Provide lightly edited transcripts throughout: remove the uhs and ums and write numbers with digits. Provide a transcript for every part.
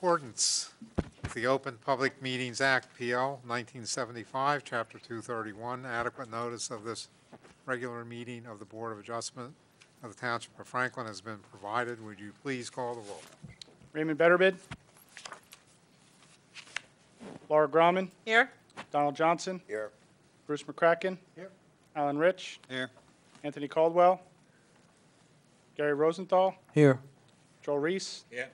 Accordance with the Open Public Meetings Act, PL 1975, Chapter 231, adequate notice of this regular meeting of the Board of Adjustment of the Township of Franklin has been provided. Would you please call the roll? Raymond Betterbid. Laura Grauman. Here. Donald Johnson. Here. Bruce McCracken. Here. Alan Rich. Here. Anthony Caldwell. Gary Rosenthal. Here. Joel Reese. Yeah.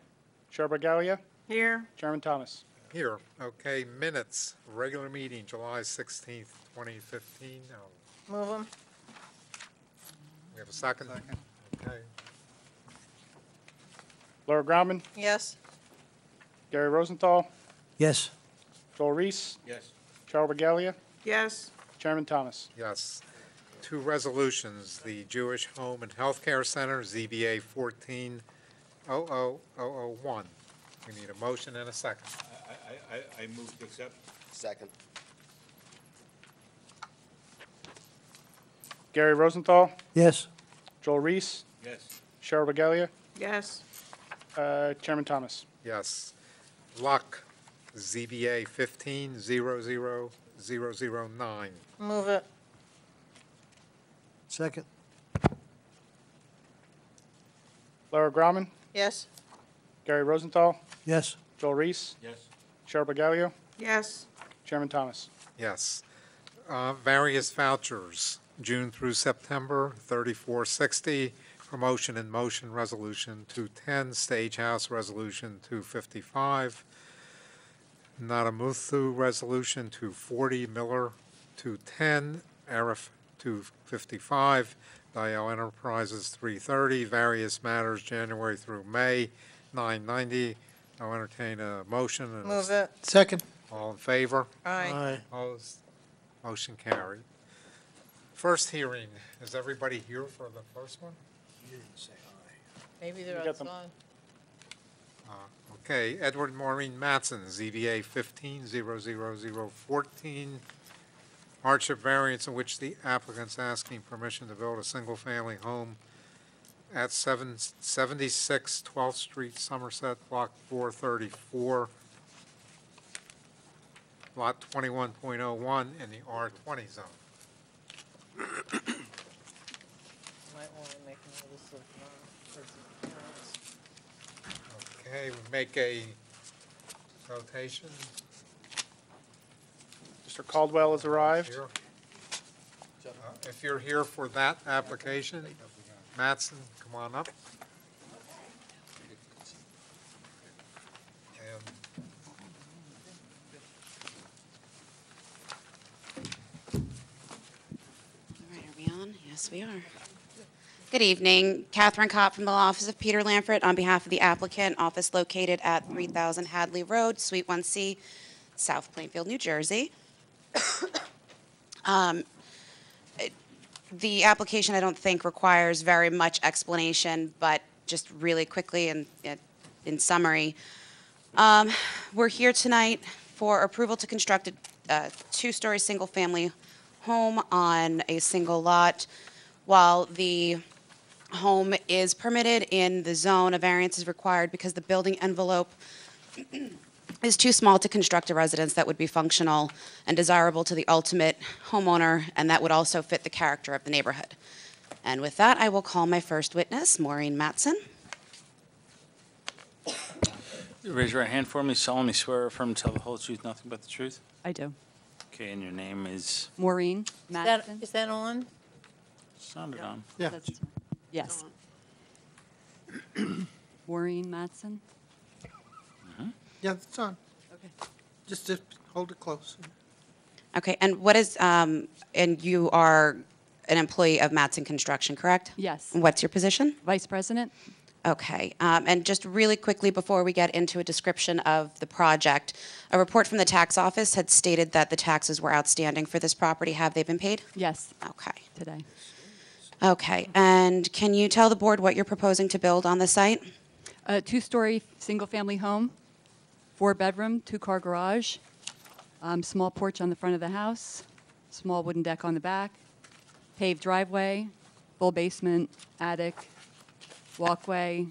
Cheryl Bergalia. Here. Chairman Thomas. Here. Okay, minutes, regular meeting, July 16th, 2015. Move them. We have a second? Okay. Laura Grauman. Yes. Gary Rosenthal. Yes. Joel Reese. Yes. Cheryl Bergalia. Yes. Chairman Thomas. Yes. Two resolutions, the Jewish Home and Healthcare Center, ZBA 14-00001. We need a motion and a second. I move to accept. Second. Gary Rosenthal. Yes. Joel Reese. Yes. Cheryl Bergalia. Yes. Chairman Thomas. Yes. Luck, ZBA 15-00009. Move it. Second. Laura Grauman. Yes. Gary Rosenthal. Yes. Joel Reese. Yes. Cheryl Bergalia. Yes. Chairman Thomas. Yes. Various vouchers, June through September, 3460. Promotion and Motion Resolution 210. Stagehouse Resolution 255. Nadamuthu Resolution 240. Miller 210. Arif 255. Dial Enterprises 330. Various matters, January through May 990. I'll entertain a motion. And Move it. Second. All in favor? Aye. Opposed? Motion carried. First hearing, is everybody here for the first one? You didn't say aye. Maybe they're You got them. outside. Okay, Edward Maureen Mattson, ZBA 15-00014. Hardship variance in which the applicant's asking permission to build a single-family home at 776 12th Street, Somerset, Block 434, Lot 21.01 in the R20 zone. Might want to make notice of non-parents. Okay, we make a notation. Mr. Caldwell has arrived. Here. If you're here for that application, Mattson, come on up. And All right, are we on? Yes, we are. Good evening. Catherine Kopp from the Law Office of Peter Lamford on behalf of the applicant, office located at 3000 Hadley Road, Suite 1C, South Plainfield, New Jersey. The application, I don't think, requires very much explanation, but just really quickly and in summary, we're here tonight for approval to construct a two-story single-family home on a single lot. While the home is permitted in the zone, a variance is required because the building envelope is too small to construct a residence that would be functional and desirable to the ultimate homeowner, and that would also fit the character of the neighborhood. And with that, I will call my first witness, Maureen Mattson. Raise your right hand for me. Solemnly swear or affirm to tell the whole truth, nothing but the truth. I do. Okay, and your name is? Maureen Mattson. Is that on? Sounded on. Yeah. That's- Yes. Maureen Mattson. Yeah, it's on. Okay. Just hold it close. Okay, and what is, and you are an employee of Mattson Construction, correct? Yes. What's your position? Vice President. Okay, and just really quickly before we get into a description of the project, a report from the tax office had stated that the taxes were outstanding for this property. Have they been paid? Yes. Okay. Today. Okay, and can you tell the board what you're proposing to build on the site? A two-story single-family home, 4-bedroom, 2-car garage, small porch on the front of the house, small wooden deck on the back, paved driveway, full basement, attic, walkway,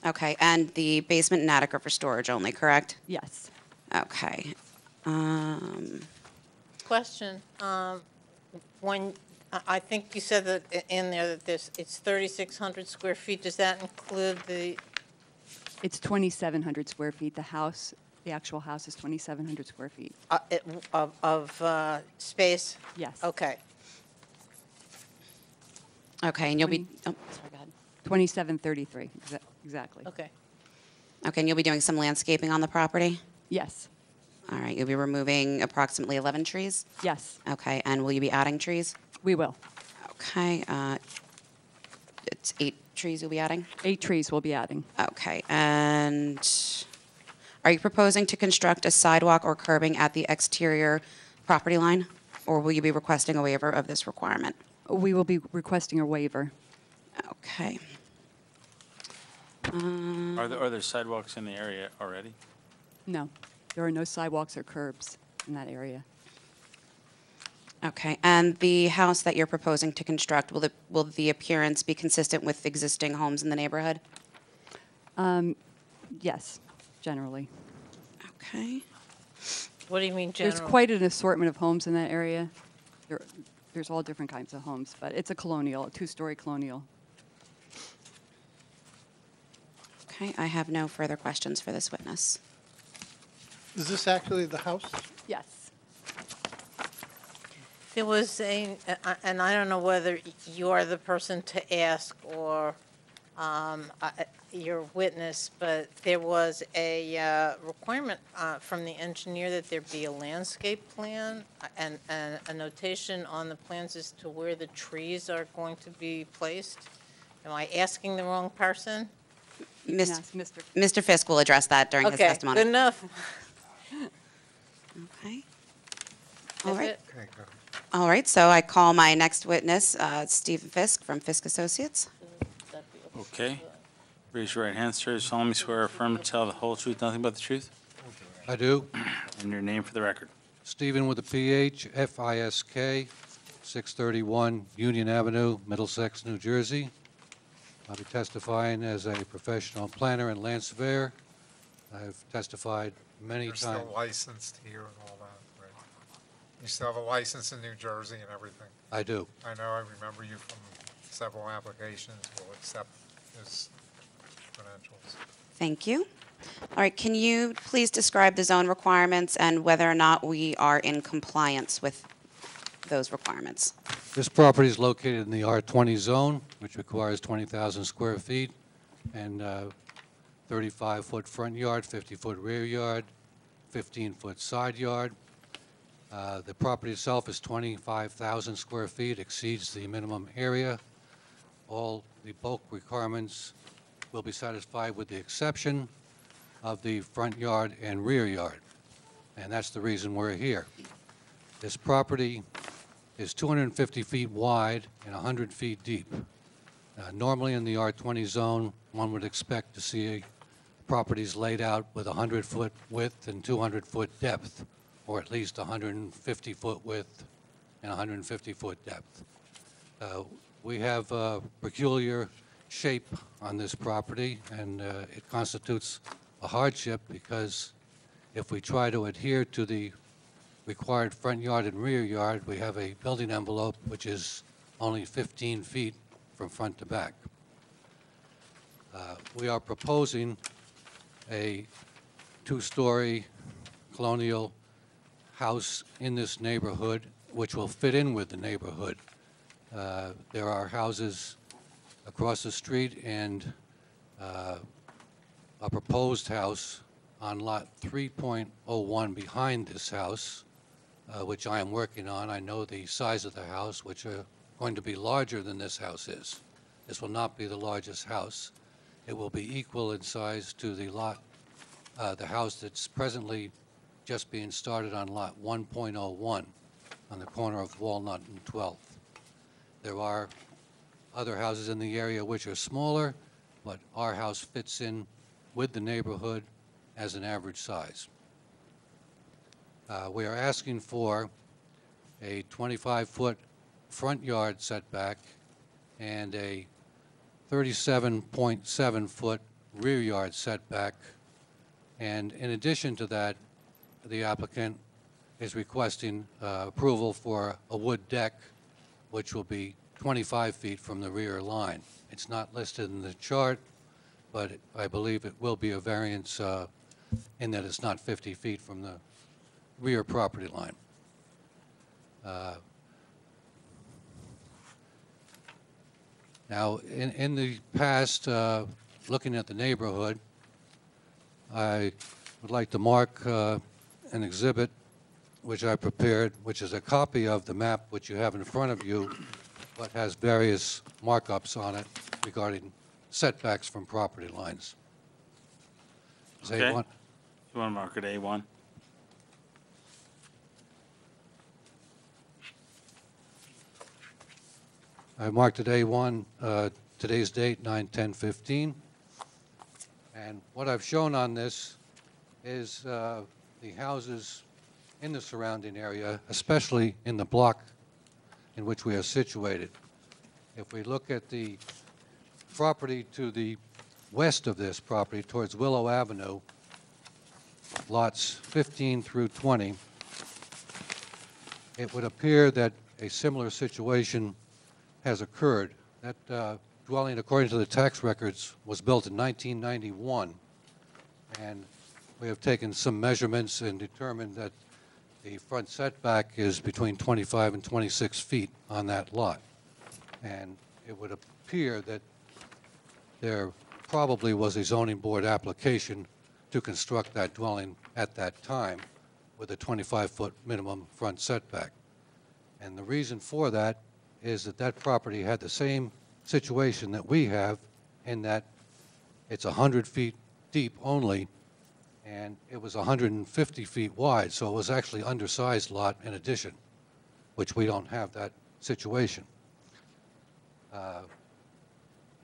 Okay, and the basement and attic are for storage only, correct? Yes. Okay. Question, when, I think you said that in there that it's 3,600 square feet. Does that include the, It's 2,700 square feet. The actual house is 2,700 square feet. space? Yes. Okay. Okay, and you'll be, Twenty- oh, sorry, go ahead. 2733, exactly. Okay. Okay, and you'll be doing some landscaping on the property? Yes. All right, you'll be removing approximately 11 trees? Yes, Okay, and will you be adding trees? we will. Okay, it's 8 trees you'll be adding? 8 trees we'll be adding. Okay, and are you proposing to construct a sidewalk or curbing at the exterior property line? Or will you be requesting a waiver of this requirement? We will be requesting a waiver. Okay. Are there sidewalks in the area already? No, there are no sidewalks or curbs in that area. Okay, and the house that you're proposing to construct, will the appearance be consistent with existing homes in the neighborhood? Yes, generally. Okay. What do you mean general? There's quite an assortment of homes in that area. There's all different kinds of homes, but it's a 2-story colonial. Okay, I have no further questions for this witness. Is this actually the house? Yes. There was and I don't know whether you're the person to ask or your witness, but there was a requirement from the engineer that there be a landscape plan and a notation on the plans as to where the trees are going to be placed. Am I asking the wrong person? Yes, Mr. Mr. Fisk will address that during his Okay, testimony. good enough. Okay. All That's right. it. Okay, good. All right, so I call my next witness, Stephen Fisk from Fisk Associates. Okay. Raise your right hand, sir. You solemnly swear or affirm to tell the whole truth, nothing but the truth? I do. And your name for the record. Stephen with a PH, F-I-S-K, 631 Union Avenue, Middlesex, New Jersey. I'll be testifying as a professional planner and land surveyor. I've testified many You're times. still licensed here and all that, right? You still have a license in New Jersey and everything? I do. I know, I remember you from several applications. We'll accept his credentials. Thank you. All right, can you please describe the zone requirements and whether or not we are in compliance with those requirements? This property is located in the R20 zone, which requires 20,000 square feet and 35-foot front yard, 50-foot rear yard, 15-foot side yard. The property itself is 25,000 square feet, exceeds the minimum area. All the bulk requirements will be satisfied with the exception of the front yard and rear yard. And that's the reason we're here. This property is 250 feet wide and 100 feet deep. Normally in the R20 zone, one would expect to see properties laid out with 100-foot width and 200-foot depth, or at least 150-foot width and 150-foot depth. We have a peculiar shape on this property, and it constitutes a hardship because if we try to adhere to the required front yard and rear yard, we have a building envelope which is only 15 feet from front to back. We are proposing a 2-story colonial house in this neighborhood, which will fit in with the neighborhood. There are houses across the street and a proposed house on lot 3.01 behind this house, which I am working on. I know the size of the house, which are going to be larger than this house is. This will not be the largest house. It will be equal in size to the house that's presently just being started on lot 1.01 on the corner of Walnut and 12th. There are other houses in the area which are smaller, but our house fits in with the neighborhood as an average size. We are asking for a 25-foot front yard setback and a 37.7-foot rear yard setback. And in addition to that, the applicant is requesting approval for a wood deck, which will be 25 feet from the rear line. It's not listed in the chart, but I believe it will be a variance in that it's not 50 feet from the rear property line. Now, in the past, looking at the neighborhood, I would like to mark an exhibit which I prepared, which is a copy of the map which you have in front of you, but has various markups on it regarding setbacks from property lines. Is Okay. A1? You want to mark it A1? I marked it A1, today's date, 9/10/15. And what I've shown on this is the houses in the surrounding area, especially in the block in which we are situated. If we look at the property to the west of this property, towards Willow Avenue, lots 15 through 20, it would appear that a similar situation has occurred. That dwelling, according to the tax records, was built in 1991, and we have taken some measurements and determined that the front setback is between 25 and 26 feet on that lot. And it would appear that there probably was a zoning board application to construct that dwelling at that time with a 25-foot minimum front setback. And the reason for that is that that property had the same situation that we have, in that it's 100 feet deep only, and it was 150 feet wide, so it was actually undersized lot in addition, which we don't have that situation.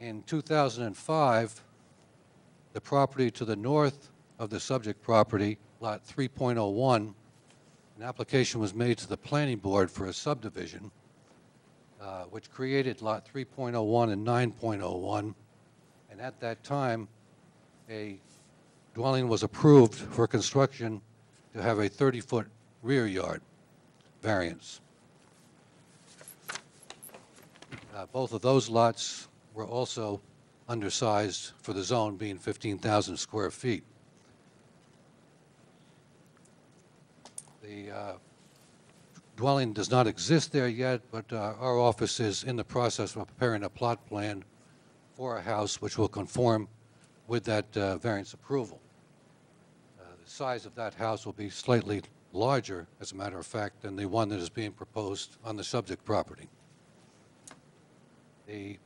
In 2005, the property to the north of the subject property, lot 3.01, an application was made to the planning board for a subdivision, which created lot 3.01 and 9.01, and at that time, a dwelling was approved for construction to have a 30-foot rear yard variance. Both of those lots were also undersized for the zone, being 15,000 square feet. The dwelling does not exist there yet, but our office is in the process of preparing a plot plan for a house which will conform with that variance approval. The size of that house will be slightly larger, as a matter of fact, than the one that is being proposed on the subject property. The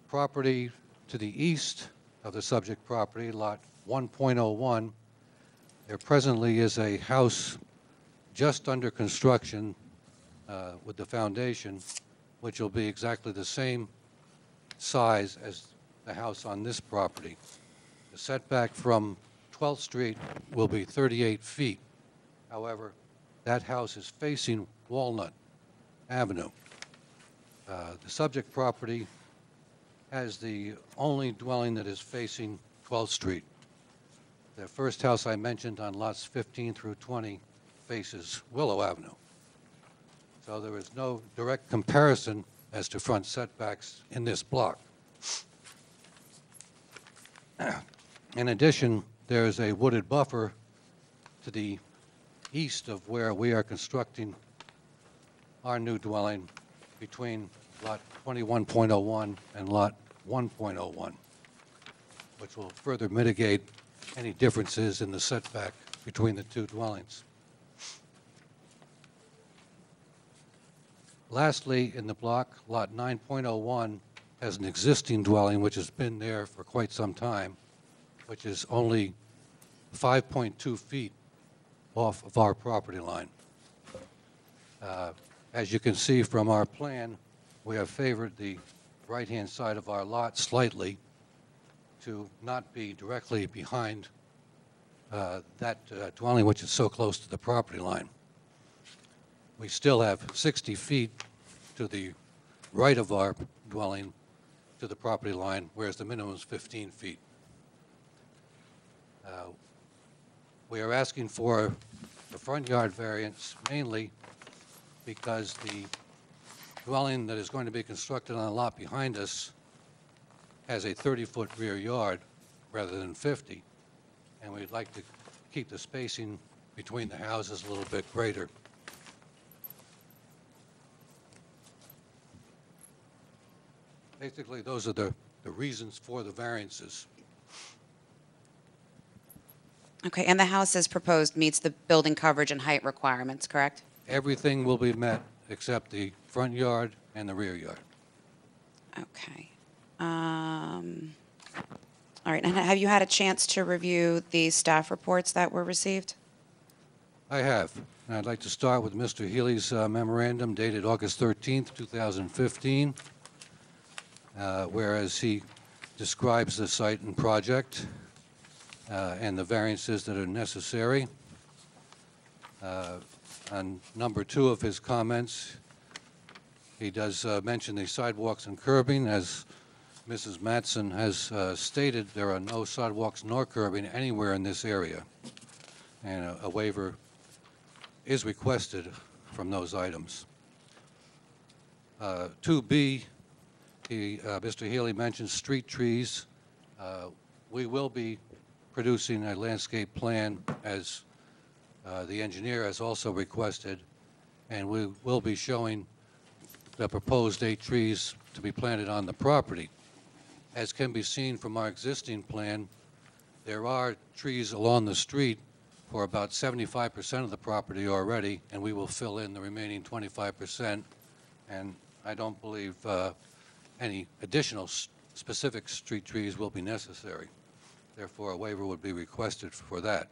property to the east of the subject property, lot 1.01, there presently is a house just under construction with the foundation, which will be exactly the same size as the house on this property. The setback from 12th Street will be 38 feet. However, that house is facing Walnut Avenue. The subject property has the only dwelling that is facing 12th Street. The first house I mentioned on lots 15 through 20 faces Willow Avenue. So there is no direct comparison as to front setbacks in this block. In addition, there is a wooded buffer to the east of where we are constructing our new dwelling between lot 21.01 and lot 1.01, which will further mitigate any differences in the setback between the two dwellings. Lastly, in the block, lot 9.01 has an existing dwelling which has been there for quite some time, which is only 5.2 feet off of our property line. As you can see from our plan, we have favored the right-hand side of our lot slightly to not be directly behind that dwelling, which is so close to the property line. We still have 60 feet to the right of our dwelling to the property line, whereas the minimum is 15 feet. We are asking for the front yard variance mainly because the dwelling that is going to be constructed on the lot behind us has a 30-foot rear yard rather than 50, and we'd like to keep the spacing between the houses a little bit greater. Basically, those are the reasons for the variances. Okay, and the house as proposed meets the building coverage and height requirements, correct? Everything will be met except the front yard and the rear yard. Okay. All right, and have you had a chance to review the staff reports that were received? I have, and I'd like to start with Mr. Healy's memorandum dated August 13th, 2015, whereas he describes the site and project and the variances that are necessary. On number 2 of his comments, he does mention the sidewalks and curbing. As Mrs. Mattson has stated, there are no sidewalks nor curbing anywhere in this area, and a waiver is requested from those items. 2B, Mr. Healy mentions street trees. We will be producing a landscape plan as the engineer has also requested, and we will be showing the proposed 8 trees to be planted on the property. As can be seen from our existing plan, there are trees along the street for about 75% of the property already, and we will fill in the remaining 25%, and I don't believe any additional specific street trees will be necessary. Therefore, a waiver would be requested for that.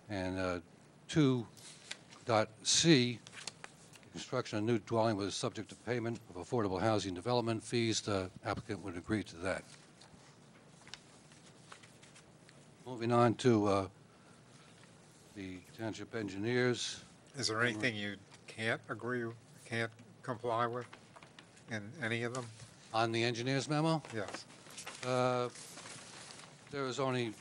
And 2.c, construction of new dwelling was subject to payment of affordable housing development fees. The applicant would agree to that. Moving on to the township engineers. Is there anything you can't agree, can't comply with in any of them? On the engineer's memo, Yes. there is only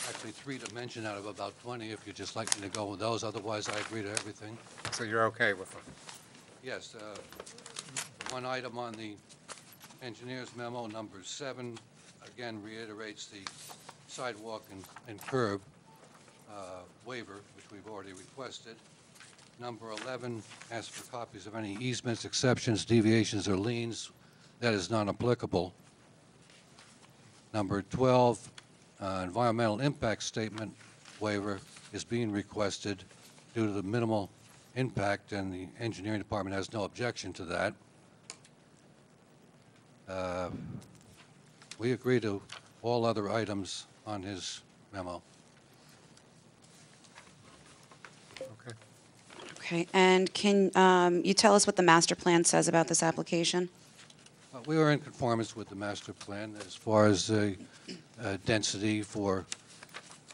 actually 3 to mention out of about 20, if you'd just like me to go with those. Otherwise, I agree to everything. So you're okay with them? Yes, one item on the engineer's memo, number 7, again reiterates the sidewalk and curb waiver, which we've already requested. Number 11 asks for copies of any easements, exceptions, deviations, or liens. That is non-applicable. Number 12, environmental impact statement waiver is being requested due to the minimal impact, and the engineering department has no objection to that. We agree to all other items on his memo. Okay. Okay, and can you tell us what the master plan says about this application? We are in conformance with the master plan as far as the density for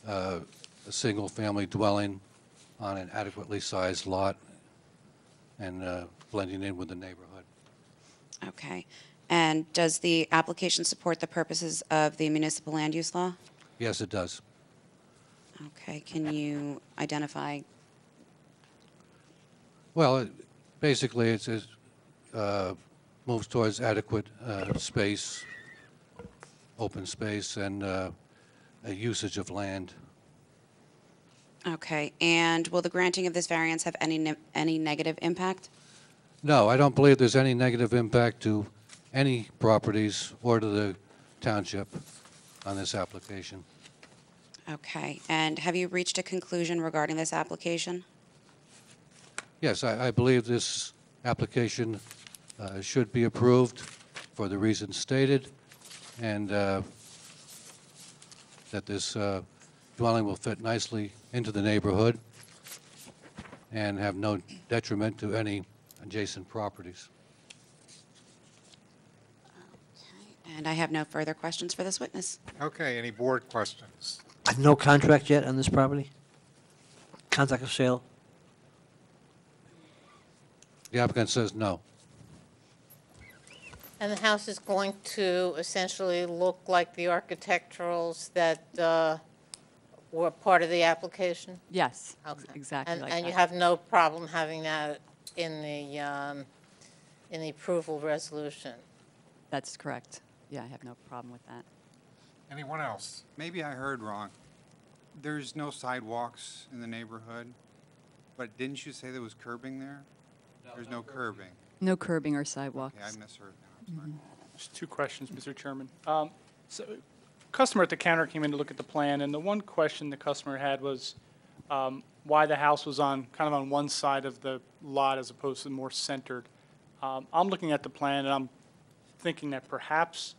a single-family dwelling on an adequately sized lot and blending in with the neighborhood. Okay, and does the application support the purposes of the municipal land use law? Yes, it does. Okay, can you identify? Well, basically, it moves towards adequate space, open space, and a usage of land. Okay, and will the granting of this variance have any negative impact? No, I don't believe there's any negative impact to any properties or to the township on this application. Okay, and have you reached a conclusion regarding this application? Yes, I believe this application should be approved for the reasons stated, and that this dwelling will fit nicely into the neighborhood and have no detriment to any adjacent properties. Okay, and I have no further questions for this witness. Okay, any board questions? No contract yet on this property? Contract of sale? The applicant says no. And the house is going to essentially look like the architecturals that were part of the application? Yes, Okay. exactly like And you that. have no problem having that in the approval resolution? That's correct. Yeah, I have no problem with that. Anyone else? Maybe I heard wrong. There's no sidewalks in the neighborhood, but didn't you say there was curbing there? There's no curbing. No curbing or sidewalks. Okay, I misheard that. I'm sorry. Just two questions, Mr. Chairman. So, customer at the counter came in to look at the plan, and the one question the customer had was why the house was kind of on one side of the lot as opposed to more centered. I'm looking at the plan, and I'm thinking that perhaps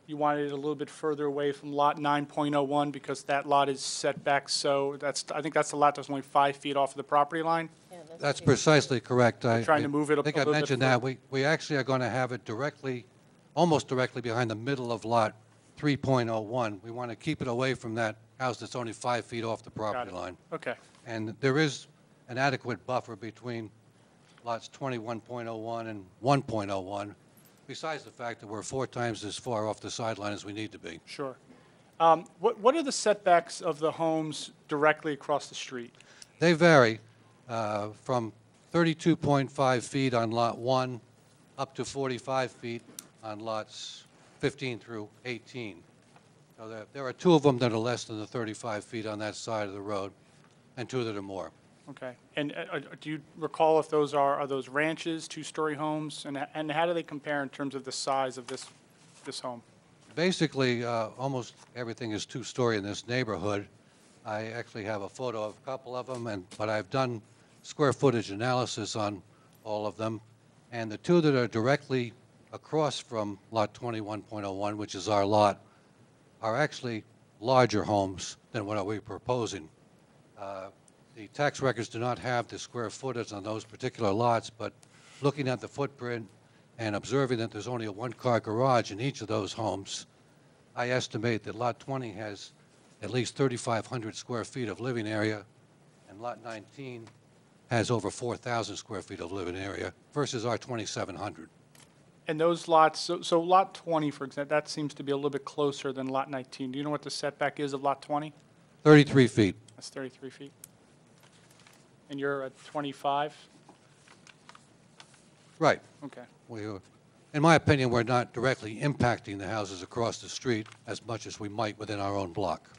you wanted it a little bit further away from lot 9.01 because that lot is set back, so I think that's the lot that's only 5 feet off of the property line. Yeah, That's precisely correct. Trying to move it I think a I little bit mentioned that. We actually are going to have it directly, almost directly behind the middle of lot 3.01. We want to keep it away from that house that's only 5 feet off the property it. line. Okay, And there is an adequate buffer between lots 21.01 and 1.01, besides the fact that we're 4 times as far off the sideline as we need to be. sure. What are the setbacks of the homes directly across the street? They vary from 32.5 feet on Lot 1 up to 45 feet on lots 15 through 18. So there are 2 of them that are less than the 35 feet on that side of the road, and 2 that are more. Okay, and do you recall if those are those ranches, 2-story homes, and how do they compare in terms of the size of this home? Basically, almost everything is 2-story in this neighborhood. I actually have a photo of a couple of them, but I've done square footage analysis on all of them, and the 2 that are directly across from lot 21.01, which is our lot, are actually larger homes than what we're proposing. The tax records do not have the square footage on those particular lots, but looking at the footprint and observing that there's only a 1-car garage in each of those homes, I estimate that lot 20 has at least 3,500 square feet of living area, and lot 19 has over 4,000 square feet of living area versus our 2,700. And those lots, so lot 20, for example, that seems to be a little bit closer than lot 19. Do you know what the setback is of lot 20? 33 feet. That's 33 feet. And you're at 25? Right. Okay. In my opinion, we're not directly impacting the houses across the street as much as we might within our own block.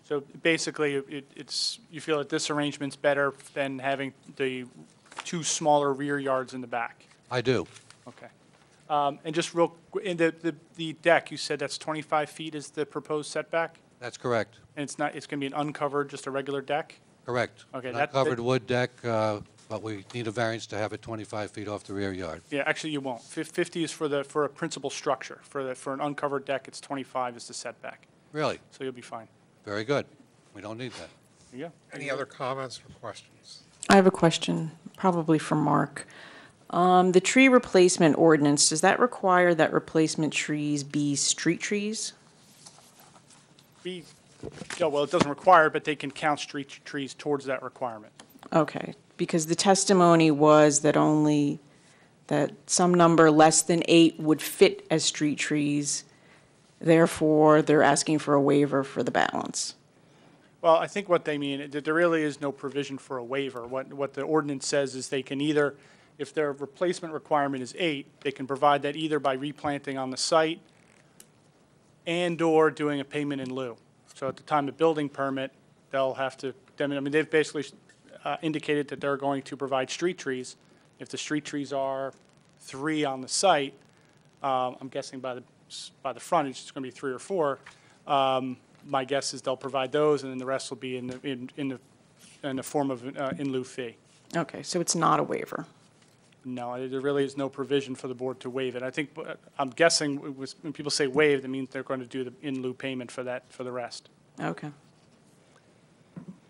So basically, you feel that this arrangement's better than having the 2 smaller rear yards in the back? I do. Okay. And just in the deck, you said that's 25 feet is the proposed setback? That's correct. And it's going to be an uncovered, just a regular deck? Correct. Okay, Not covered wood deck, but we need a variance to have it 25 feet off the rear yard. Yeah, actually, you won't. 50 is for a principal structure. For an uncovered deck, it's 25 is the setback. Really? So you'll be fine. Very good. We don't need that. There you go. Any other comments or questions? I have a question, probably for Mark. The tree replacement ordinance, does that require that replacement trees be street trees? Well, it doesn't require it, but they can count street trees towards that requirement. Okay, because the testimony was that that some number less than 8 would fit as street trees, therefore they're asking for a waiver for the balance. Well, I think what they mean, that there really is no provision for a waiver. What the ordinance says is they can either, if their replacement requirement is 8, they can provide that either by replanting on the site and/or doing a payment in lieu. So at the time of building permit, they'll have to, they've basically indicated that they're going to provide street trees. If the street trees are 3 on the site, I'm guessing by the frontage, it's going to be 3 or 4. My guess is they'll provide those, and then the rest will be in the form of in lieu fee. Okay, so it's not a waiver. No, there really is no provision for the board to waive it. I think, I'm guessing when people say waive, that means they're going to do the in lieu payment for the rest. Okay.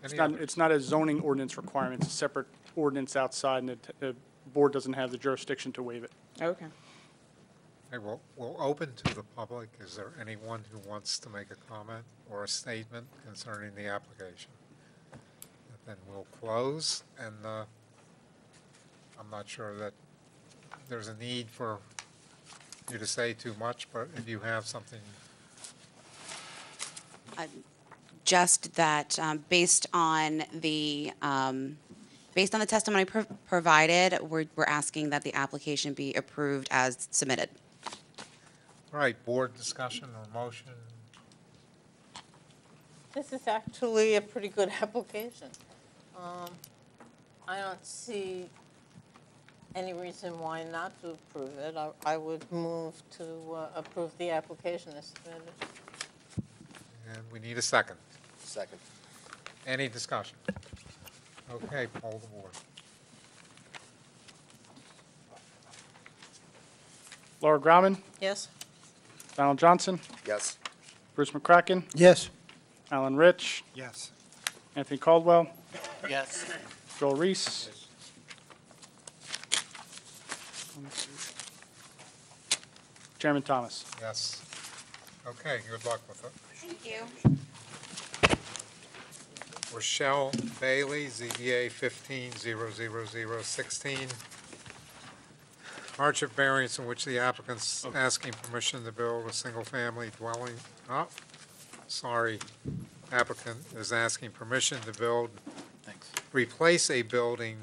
It's not a zoning ordinance requirement, it's a separate ordinance outside, and the board doesn't have the jurisdiction to waive it. Okay. Okay, we'll open to the public. Is there anyone who wants to make a comment or a statement concerning the application? Then we'll close, and I'm not sure that there's a need for you to say too much, but if you have something, Just that, based on the testimony provided, we're asking that the application be approved as submitted. all right, board discussion or motion? This is actually a pretty good application. I don't see any reason why not to approve it. I would move to approve the application as submitted. And we need a second. Second. Any discussion? Okay, poll the board. Laura Grauman, Yes? Donald Johnson, Yes. Bruce McCracken, Yes. Alan Rich, Yes. Anthony Caldwell, Yes. Joel Reese. Chairman Thomas. Yes. Okay, good luck with it. Thank you. Rochelle Bailey, ZBA 15-00016. Hardship variance in which the applicant's asking permission to build a single-family dwelling. Oh, sorry. Applicant is asking permission to build, replace a building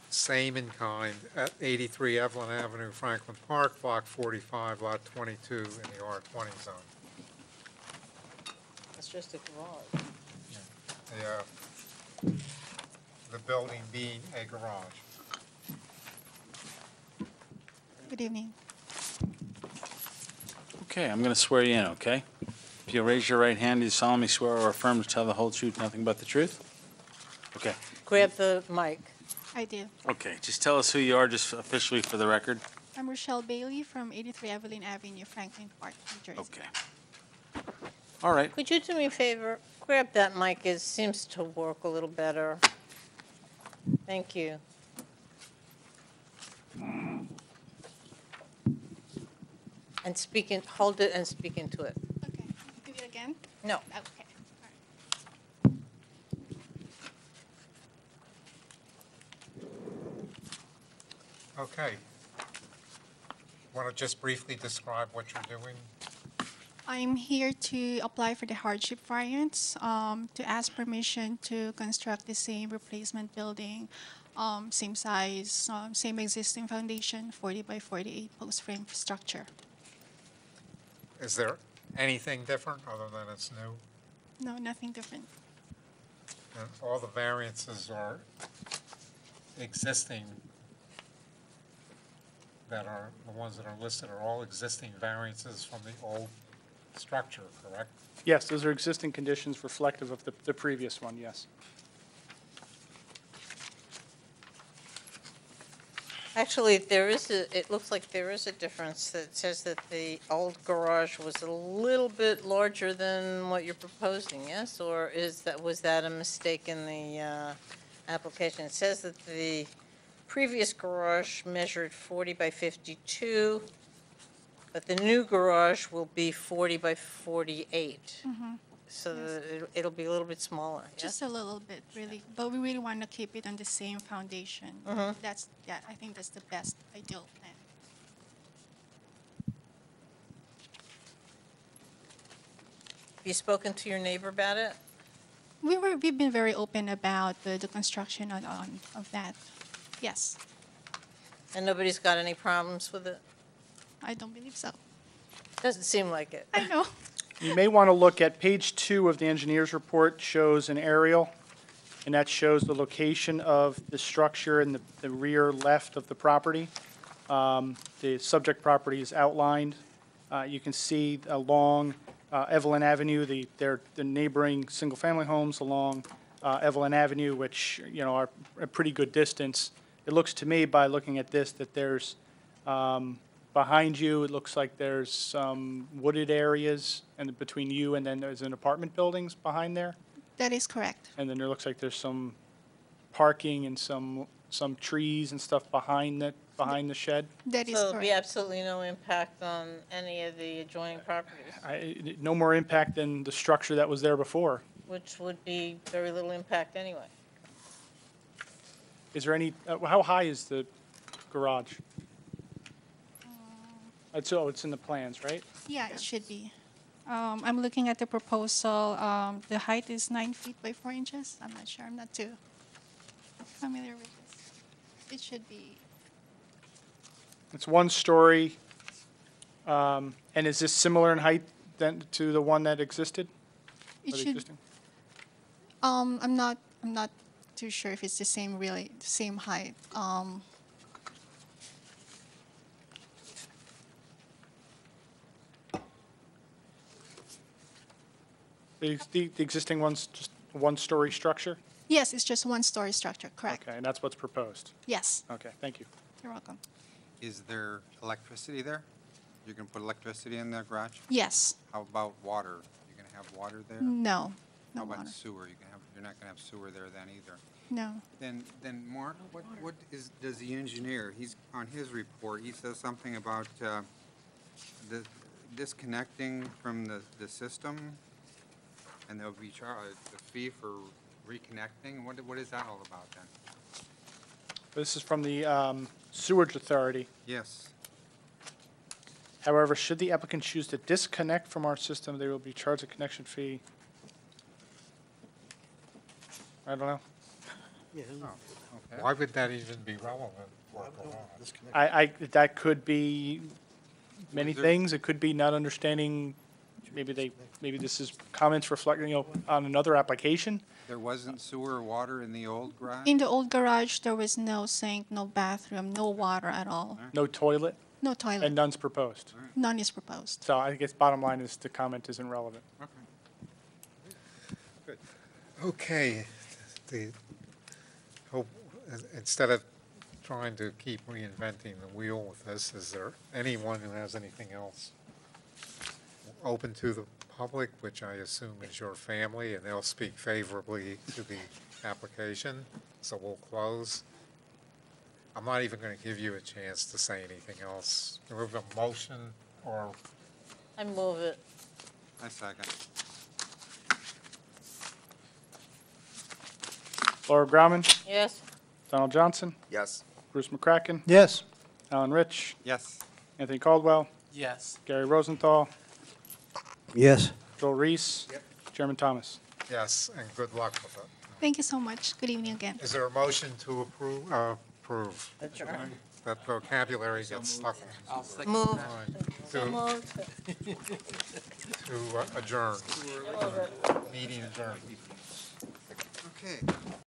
same in kind at 83 Evelyn Avenue, Franklin Park, Block 45, Lot 22 in the R20 zone. It's just a garage. The building being a garage. Good evening. Okay, I'm going to swear you in, okay? If you'll raise your right hand, do you solemnly swear or affirm to tell the whole truth, nothing but the truth? Okay. Grab the mic. I do. Okay, just tell us who you are, just officially for the record. I'm Rochelle Bailey from 83 Evelyn Avenue, Franklin Park, New Jersey. Okay. All right. Could you do me a favor? Grab that mic. It seems to work a little better. Thank you. And hold it and speak into it. Okay. Do it again? No. Okay. Okay. Want to just briefly describe what you're doing? I'm here to apply for the hardship variance, to ask permission to construct the same replacement building, same size, same existing foundation, 40 by 48 post frame structure. Is there anything different other than it's new? No, nothing different. And all the variances are existing, that are, the ones that are listed are all existing variances from the old structure, correct? Yes, those are existing conditions reflective of the previous one, yes. Actually, it looks like there is a difference that says that the old garage was a little bit larger than what you're proposing, yes? Or was that a mistake in the application? It says that the previous garage measured 40 by 52, but the new garage will be 40 by 48. So it'll be a little bit smaller, yes? Just a little bit, really. But we really want to keep it on the same foundation. I think that's the best ideal plan. Have you spoken to your neighbor about it? We've been very open about the construction of that. Yes, And nobody's got any problems with it? I don't believe so. Doesn't seem like it. I know. You may want to look at page 2 of the engineer's report, shows an aerial, and that shows the location of the structure in the rear left of the property. The subject property is outlined. You can see along Evelyn Avenue, the neighboring single-family homes along Evelyn Avenue, which, you know, are a pretty good distance. It looks to me, by looking at this, that there's, behind you, it looks like there's some wooded areas, and between you and then there's an apartment buildings behind there. That is correct. And then there looks like there's some parking and some trees and stuff behind the shed. That is So there'll be correct. absolutely no impact on any of the adjoining properties, No more impact than the structure that was there before. which would be very little impact anyway. Is there any, how high is the garage? It's in the plans, right? Yeah, it should be. I'm looking at the proposal. The height is 9 feet by 4 inches. I'm not sure. I'm not too familiar with this. It should be. It's 1 story. And is this similar in height then to the one that existed? It Or the should. existing? I'm not too sure if it's the same same height. The existing one's just a 1-story structure? Yes, it's just 1-story structure. Correct. Okay, and that's what's proposed? Yes. Okay, thank you. You're welcome. Is there electricity there? You're gonna put electricity in the garage? Yes. How about water? You're gonna have water there? No. No How about water. sewer? You're not gonna have sewer there then either. No. Then Mark, does the engineer, he's, on his report, he says something about, the disconnecting from the system, and there'll be a fee for reconnecting. What is that all about then? This is from the Sewerage Authority. Yes. However, should the applicant choose to disconnect from our system, they will be charged a connection fee. I don't know. Okay. Why would that even be relevant? That could be many Is there- things. It could be not understanding, maybe this is comments reflecting, on another application. There wasn't sewer or water in the old garage? In the old garage, there was no sink, no bathroom, no water at all. No toilet, No toilet. and none's proposed. None is proposed. So I guess bottom line is the comment isn't relevant. Okay, instead of trying to keep reinventing the wheel with this, is there anyone who has anything else open to the public, which I assume is your family, and they'll speak favorably to the application, so we'll close. I'm not even going to give you a chance to say anything else. Do we have a motion or? I move it. I second. Laura Grauman, Yes. Donald Johnson, Yes. Bruce McCracken, Yes. Alan Rich, Yes. Anthony Caldwell, Yes. Gary Rosenthal, Yes. Joel Reese, Chairman Thomas. Yes, and good luck with it. Thank you so much. Good evening again. Is there a motion to approve? That vocabulary gets stuck. Move. To adjourn. Meeting adjourned. Okay.